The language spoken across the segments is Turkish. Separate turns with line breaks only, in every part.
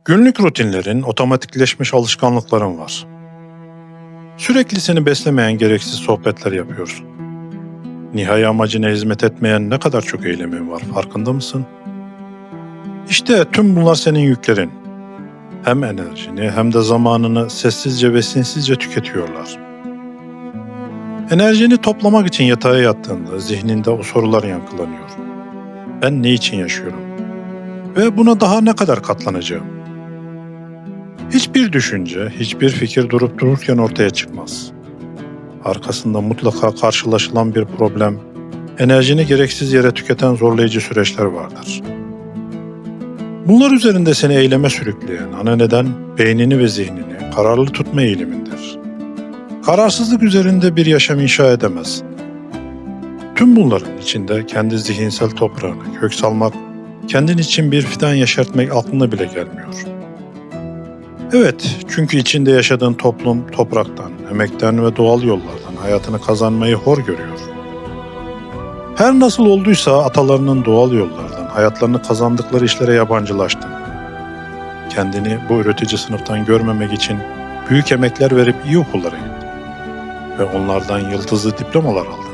Günlük rutinlerin, otomatikleşmiş alışkanlıkların var. Sürekli seni beslemeyen gereksiz sohbetler yapıyorsun. Nihai amacına hizmet etmeyen ne kadar çok eylemin var, farkında mısın? İşte tüm bunlar senin yüklerin. Hem enerjini hem de zamanını sessizce ve sinsizce tüketiyorlar. Enerjini toplamak için yatağa yattığında zihninde o sorular yankılanıyor. Ben ne için yaşıyorum? Ve buna daha ne kadar katlanacağım? Hiçbir düşünce, hiçbir fikir durup dururken ortaya çıkmaz. Arkasında mutlaka karşılaşılan bir problem, enerjini gereksiz yere tüketen zorlayıcı süreçler vardır. Bunlar üzerinde seni eyleme sürükleyen ana neden beynini ve zihnini kararlı tutma eğilimindir. Kararsızlık üzerinde bir yaşam inşa edemezsin. Tüm bunların içinde kendi zihinsel toprağına kök salmak, kendin için bir fidan yeşertmek aklına bile gelmiyor. Evet, çünkü içinde yaşadığın toplum topraktan, emekten ve doğal yollardan hayatını kazanmayı hor görüyor. Her nasıl olduysa atalarının doğal yollardan hayatlarını kazandıkları işlere yabancılaştın. Kendini bu üretici sınıftan görmemek için büyük emekler verip iyi okullara gittin ve onlardan yıldızlı diplomalar aldın.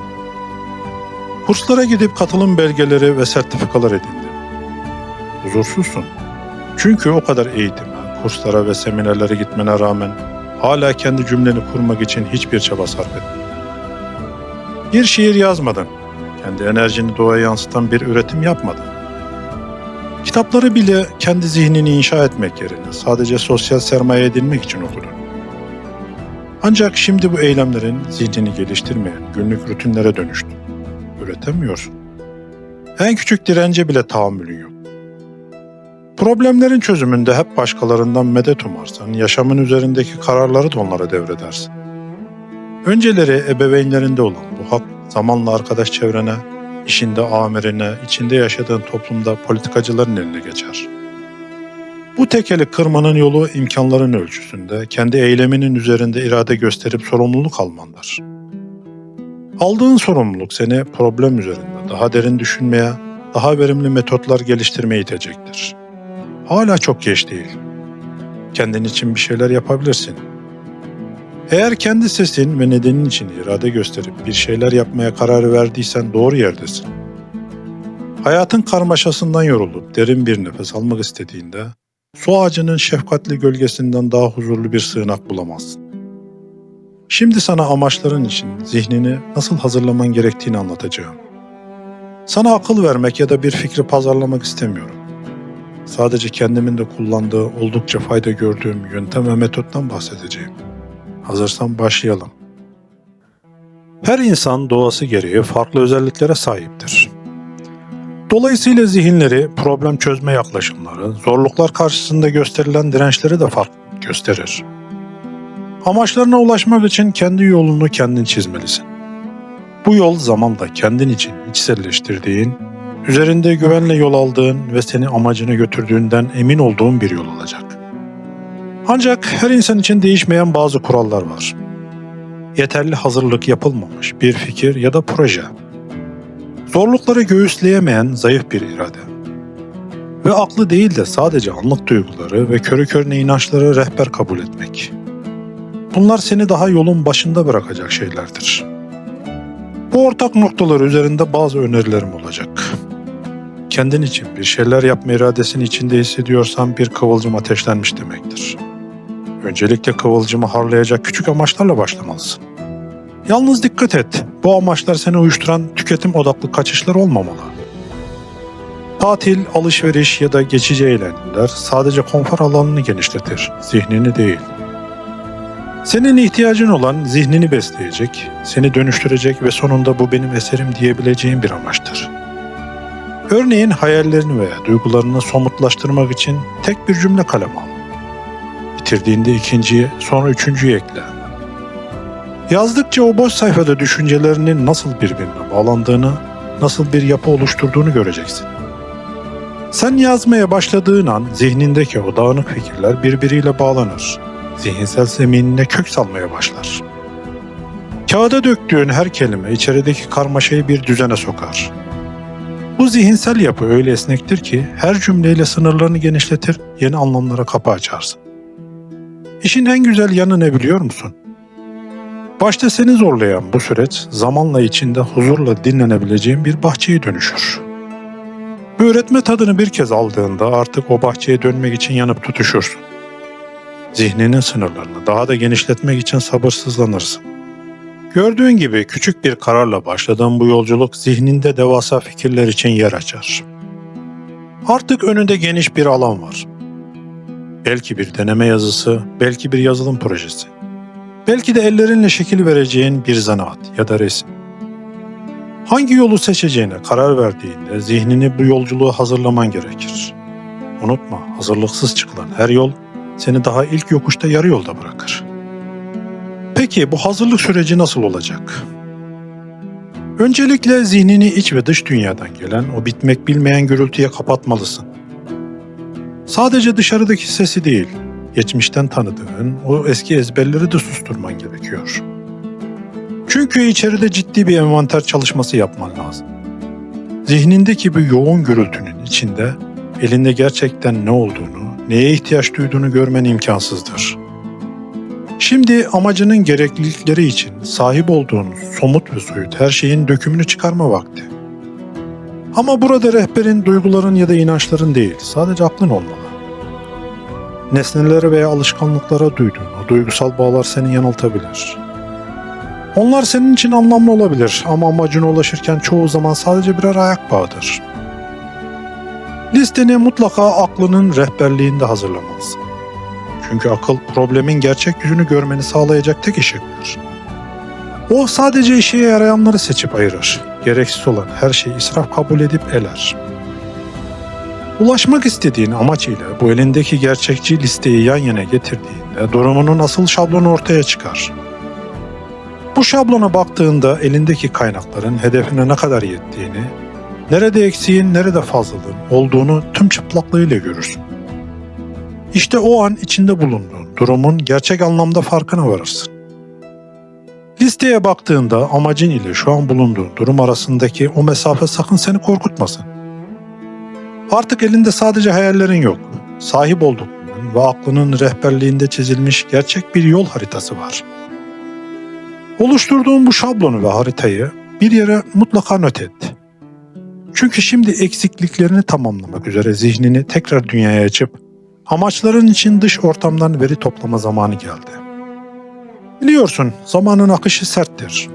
Kurslara gidip katılım belgeleri ve sertifikalar edindin. Huzursuzsun. Çünkü o kadar eğitime, kurslara ve seminerlere gitmene rağmen hala kendi cümleni kurmak için hiçbir çaba sarf etmedin. Bir şiir yazmadın, kendi enerjini doğaya yansıtan bir üretim yapmadın. Kitapları bile kendi zihnini inşa etmek yerine sadece sosyal sermaye edinmek için okudun. Ancak şimdi bu eylemlerin zihnini geliştirmeyen günlük rutinlere dönüştü. Üretemiyorsun. En küçük dirence bile tahammülün yok. Problemlerin çözümünde hep başkalarından medet umarsan, yaşamın üzerindeki kararları da onlara devredersin. Önceleri ebeveynlerinde olan bu hak, zamanla arkadaş çevrene, işinde amirine, içinde yaşadığın toplumda politikacıların eline geçer. Bu tekeli kırmanın yolu imkanların ölçüsünde, kendi eyleminin üzerinde irade gösterip sorumluluk almandır. Aldığın sorumluluk seni problem üzerinde daha derin düşünmeye, daha verimli metotlar geliştirmeye itecektir. Hala çok geç değil. Kendin için bir şeyler yapabilirsin. Eğer kendi sesin ve nedenin için irade gösterip bir şeyler yapmaya karar verdiysen doğru yerdesin. Hayatın karmaşasından yorulup derin bir nefes almak istediğinde, su ağacının şefkatli gölgesinden daha huzurlu bir sığınak bulamazsın. Şimdi sana amaçların için zihnini nasıl hazırlaman gerektiğini anlatacağım. Sana akıl vermek ya da bir fikri pazarlamak istemiyorum. Sadece kendimin de kullandığı, oldukça fayda gördüğüm yöntem ve metottan bahsedeceğim. Hazırsan başlayalım. Her insan doğası gereği farklı özelliklere sahiptir. Dolayısıyla zihinleri, problem çözme yaklaşımları, zorluklar karşısında gösterilen dirençleri de farklı gösterir. Amaçlarına ulaşmak için kendi yolunu kendin çizmelisin. Bu yol zamanla kendin için içselleştirdiğin, üzerinde güvenle yol aldığın ve seni amacına götürdüğünden emin olduğun bir yol olacak. Ancak her insan için değişmeyen bazı kurallar var. Yeterli hazırlık yapılmamış bir fikir ya da proje. Zorlukları göğüsleyemeyen zayıf bir irade. Ve aklı değil de sadece anlık duyguları ve körü körüne inançları rehber kabul etmek. Bunlar seni daha yolun başında bırakacak şeylerdir. Bu ortak noktalar üzerinde bazı önerilerim olacak. Kendin için bir şeyler yapma iradesini içinde hissediyorsan bir kıvılcım ateşlenmiş demektir. Öncelikle kıvılcımı harlayacak küçük amaçlarla başlamalısın. Yalnız dikkat et, bu amaçlar seni uyuşturan tüketim odaklı kaçışlar olmamalı. Tatil, alışveriş ya da geçici eğlenceler sadece konfor alanını genişletir, zihnini değil. Senin ihtiyacın olan zihnini besleyecek, seni dönüştürecek ve sonunda bu benim eserim diyebileceğin bir amaçtır. Örneğin hayallerini veya duygularını somutlaştırmak için tek bir cümle kaleme al. Bitirdiğinde ikinciyi, sonra üçüncüyü ekle. Yazdıkça o boş sayfada düşüncelerinin nasıl birbirine bağlandığını, nasıl bir yapı oluşturduğunu göreceksin. Sen yazmaya başladığın an zihnindeki o dağınık fikirler birbiriyle bağlanır. Zihinsel zeminine kök salmaya başlar. Kağıda döktüğün her kelime içerideki karmaşayı bir düzene sokar. Bu zihinsel yapı öyle esnektir ki her cümleyle sınırlarını genişletir, yeni anlamlara kapı açarsın. İşin en güzel yanı ne biliyor musun? Başta seni zorlayan bu süreç zamanla içinde huzurla dinlenebileceğin bir bahçeye dönüşür. Bu öğretme tadını bir kez aldığında artık o bahçeye dönmek için yanıp tutuşursun. Zihninin sınırlarını daha da genişletmek için sabırsızlanırsın. Gördüğün gibi küçük bir kararla başladığın bu yolculuk zihninde devasa fikirler için yer açar. Artık önünde geniş bir alan var. Belki bir deneme yazısı, belki bir yazılım projesi. Belki de ellerinle şekil vereceğin bir zanaat ya da resim. Hangi yolu seçeceğine karar verdiğinde zihnini bu yolculuğa hazırlaman gerekir. Unutma, hazırlıksız çıkılan her yol seni daha ilk yokuşta yarı yolda bırakır. Peki bu hazırlık süreci nasıl olacak? Öncelikle zihnini iç ve dış dünyadan gelen o bitmek bilmeyen gürültüye kapatmalısın. Sadece dışarıdaki sesi değil, geçmişten tanıdığın o eski ezberleri de susturman gerekiyor. Çünkü içeride ciddi bir envanter çalışması yapman lazım. Zihnindeki bu yoğun gürültünün içinde elinde gerçekten ne olduğunu, neye ihtiyaç duyduğunu görmen imkansızdır. Şimdi amacının gereklilikleri için sahip olduğun somut ve soyut her şeyin dökümünü çıkarma vakti. Ama burada rehberin duyguların ya da inançların değil, sadece aklın olmalı. Nesnelere veya alışkanlıklara duyduğun o duygusal bağlar seni yanıltabilir. Onlar senin için anlamlı olabilir ama amacına ulaşırken çoğu zaman sadece birer ayak bağıdır. Listeni mutlaka aklının rehberliğinde hazırlamalısın. Çünkü akıl problemin gerçek yüzünü görmeni sağlayacak tek ışıktır. O sadece işe yarayanları seçip ayırır. Gereksiz olan her şeyi israf kabul edip eler. Ulaşmak istediğin amaç ile bu elindeki gerçekçi listeyi yan yana getirdiğinde durumunun asıl şablonu ortaya çıkar. Bu şablona baktığında elindeki kaynakların hedefine ne kadar yettiğini, nerede eksiğin, nerede fazlalığın olduğunu tüm çıplaklığıyla görürsün. İşte o an içinde bulunduğun durumun gerçek anlamda farkına varırsın. Listeye baktığında amacın ile şu an bulunduğun durum arasındaki o mesafe sakın seni korkutmasın. Artık elinde sadece hayallerin yok, sahip olduklarının ve aklının rehberliğinde çizilmiş gerçek bir yol haritası var. Oluşturduğun bu şablonu ve haritayı bir yere mutlaka not et. Çünkü şimdi eksikliklerini tamamlamak üzere zihnini tekrar dünyaya açıp amaçların için dış ortamdan veri toplama zamanı geldi. Biliyorsun, zamanın akışı serttir.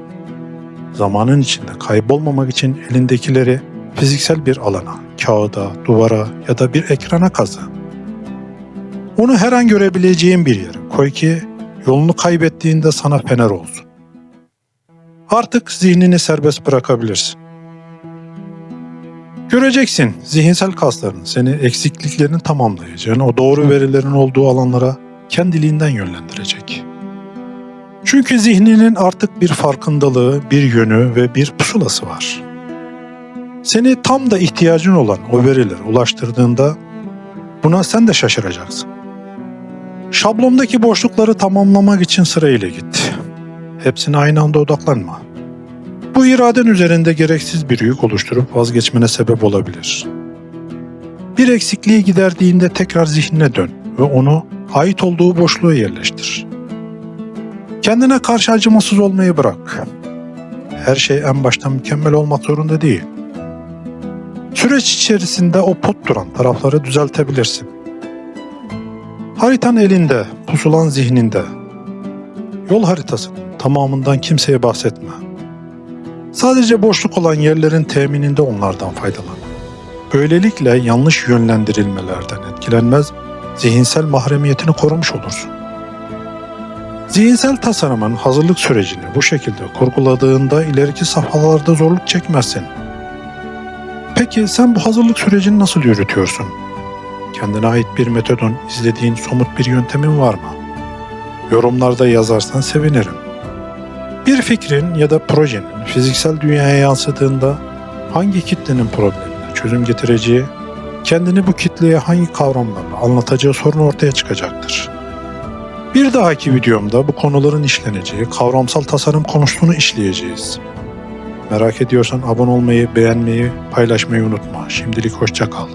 Zamanın içinde kaybolmamak için elindekileri fiziksel bir alana, kağıda, duvara ya da bir ekrana kazı. Onu her an görebileceğin bir yere koy ki yolunu kaybettiğinde sana fener olsun. Artık zihnini serbest bırakabilirsin. Göreceksin, zihinsel kasların seni eksikliklerini tamamlayacağın o doğru verilerin olduğu alanlara kendiliğinden yönlendirecek. Çünkü zihninin artık bir farkındalığı, bir yönü ve bir pusulası var. Seni tam da ihtiyacın olan o verilere ulaştırdığında buna sen de şaşıracaksın. Şablondaki boşlukları tamamlamak için sırayla git. Hepsine aynı anda odaklanma. Bu iraden üzerinde gereksiz bir yük oluşturup vazgeçmene sebep olabilir. Bir eksikliği giderdiğinde tekrar zihnine dön ve onu ait olduğu boşluğa yerleştir. Kendine karşı acımasız olmayı bırak. Her şey en baştan mükemmel olmak zorunda değil. Süreç içerisinde o pot duran tarafları düzeltebilirsin. Haritan elinde, pusulan zihninde. Yol haritasının tamamından kimseye bahsetme. Sadece boşluk olan yerlerin temininde onlardan faydalan. Böylelikle yanlış yönlendirilmelerden etkilenmez, zihinsel mahremiyetini korumuş olursun. Zihinsel tasarımın hazırlık sürecini bu şekilde kurguladığında ileriki safhalarda zorluk çekmezsin. Peki sen bu hazırlık sürecini nasıl yürütüyorsun? Kendine ait bir metodun, izlediğin somut bir yöntemin var mı? Yorumlarda yazarsan sevinirim. Bir fikrin ya da projenin fiziksel dünyaya yansıdığında hangi kitlenin problemine çözüm getireceği, kendini bu kitleye hangi kavramlarla anlatacağı sorun ortaya çıkacaktır. Bir dahaki videomda bu konuların işleneceği kavramsal tasarım konusunu işleyeceğiz. Merak ediyorsan abone olmayı, beğenmeyi, paylaşmayı unutma. Şimdilik hoşça kal.